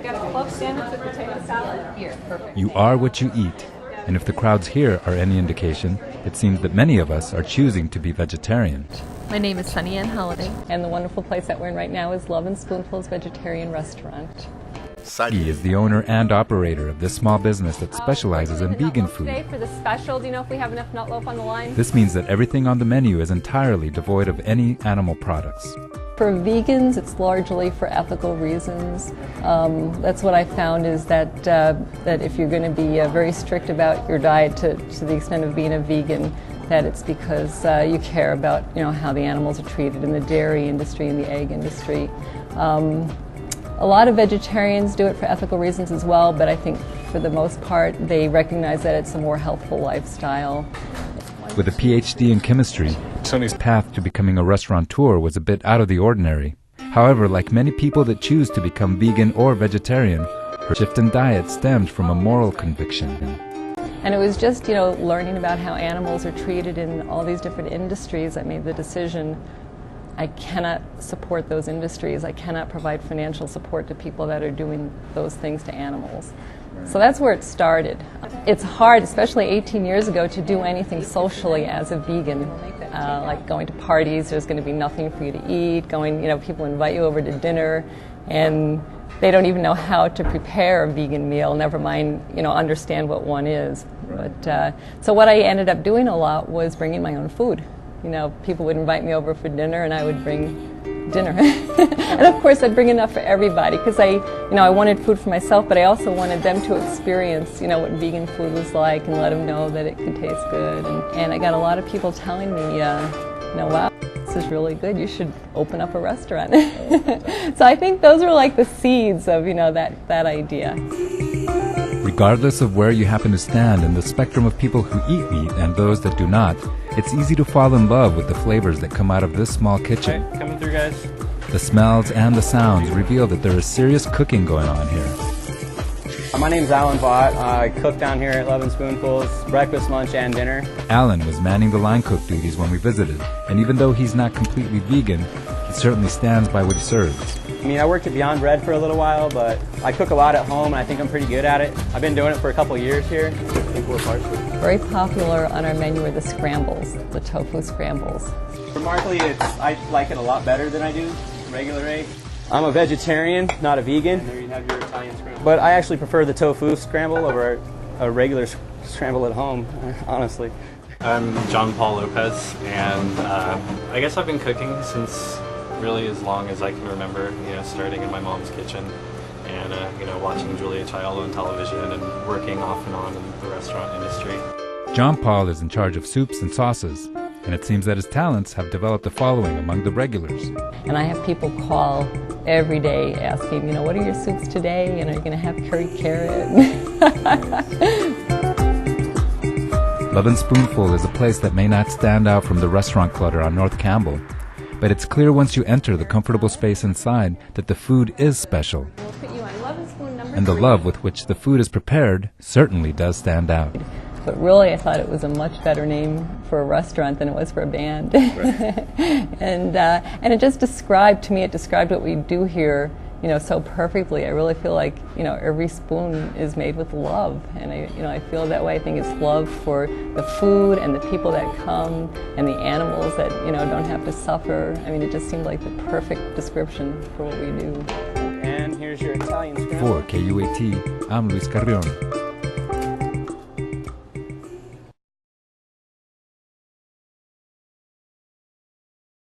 got a club sandwich with potato salad. Here, perfect. You are what you eat. And if the crowds here are any indication, it seems that many of us are choosing to be vegetarian. My name is Sunny Ann Holliday. And the wonderful place that we're in right now is Lovin Spoonfuls Vegetarian Restaurant. He is the owner and operator of this small business that specializes in vegan food. Today for the special, do you know if we have enough nut loaf on the line? This means that everything on the menu is entirely devoid of any animal products. For vegans, it's largely for ethical reasons. That's what I found is that that if you're going to be very strict about your diet to the extent of being a vegan, that it's because you care about how the animals are treated in the dairy industry and the egg industry. A lot of vegetarians do it for ethical reasons as well, but I think for the most part they recognize that it's a more healthful lifestyle. With a PhD in chemistry, Sonny's path to becoming a restaurateur was a bit out of the ordinary. However, like many people that choose to become vegan or vegetarian, her shift in diet stemmed from a moral conviction. And it was just, learning about how animals are treated in all these different industries. I made the decision I cannot support those industries. I cannot provide financial support to people that are doing those things to animals. So that's where it started. It's hard, especially 18 years ago, to do anything socially as a vegan. Like going to parties, there's going to be nothing for you to eat. People invite you over to dinner, and they don't even know how to prepare a vegan meal, never mind, understand what one is. But so what I ended up doing a lot was bringing my own food. People would invite me over for dinner, and I would bring dinner. And of course I'd bring enough for everybody because I wanted food for myself, but I also wanted them to experience, what vegan food was like and let them know that it could taste good. And I got a lot of people telling me, wow, this is really good. You should open up a restaurant. So I think those were like the seeds of, that idea. Regardless of where you happen to stand in the spectrum of people who eat meat and those that do not, it's easy to fall in love with the flavors that come out of this small kitchen. Okay, coming through, guys. The smells and the sounds reveal that there is serious cooking going on here. My name's Alan Bott. I cook down here at Lovin Spoonfuls, breakfast, lunch, and dinner. Alan was manning the line cook duties when we visited, and even though he's not completely vegan, he certainly stands by what he serves. I worked at Beyond Bread for a little while, but I cook a lot at home, and I think I'm pretty good at it. I've been doing it for a couple years here. Very popular on our menu are the scrambles, the tofu scrambles. Remarkably, I like it a lot better than I do regular egg. I'm a vegetarian, not a vegan. And there you have your Italian scramble. But I actually prefer the tofu scramble over a regular scramble at home, honestly. I'm John Paul Lopez, and I guess I've been cooking since really as long as I can remember, starting in my mom's kitchen and, watching Julia Child on television and working off and on in the restaurant industry. John Paul is in charge of soups and sauces, and it seems that his talents have developed a following among the regulars. And I have people call every day asking, what are your soups today? And are you going to have curry carrot? Lovin Spoonful is a place that may not stand out from the restaurant clutter on North Campbell, but it's clear once you enter the comfortable space inside that the food is special. And the love with which the food is prepared certainly does stand out. But really I thought it was a much better name for a restaurant than it was for a band. Right. And it just described what we do here, so perfectly. I really feel like, every spoon is made with love. And I feel that way. I think it's love for the food and the people that come and the animals that, don't have to suffer. It just seemed like the perfect description for what we do. And here's your Italian scramble. For KUAT, I'm Luis Carrion.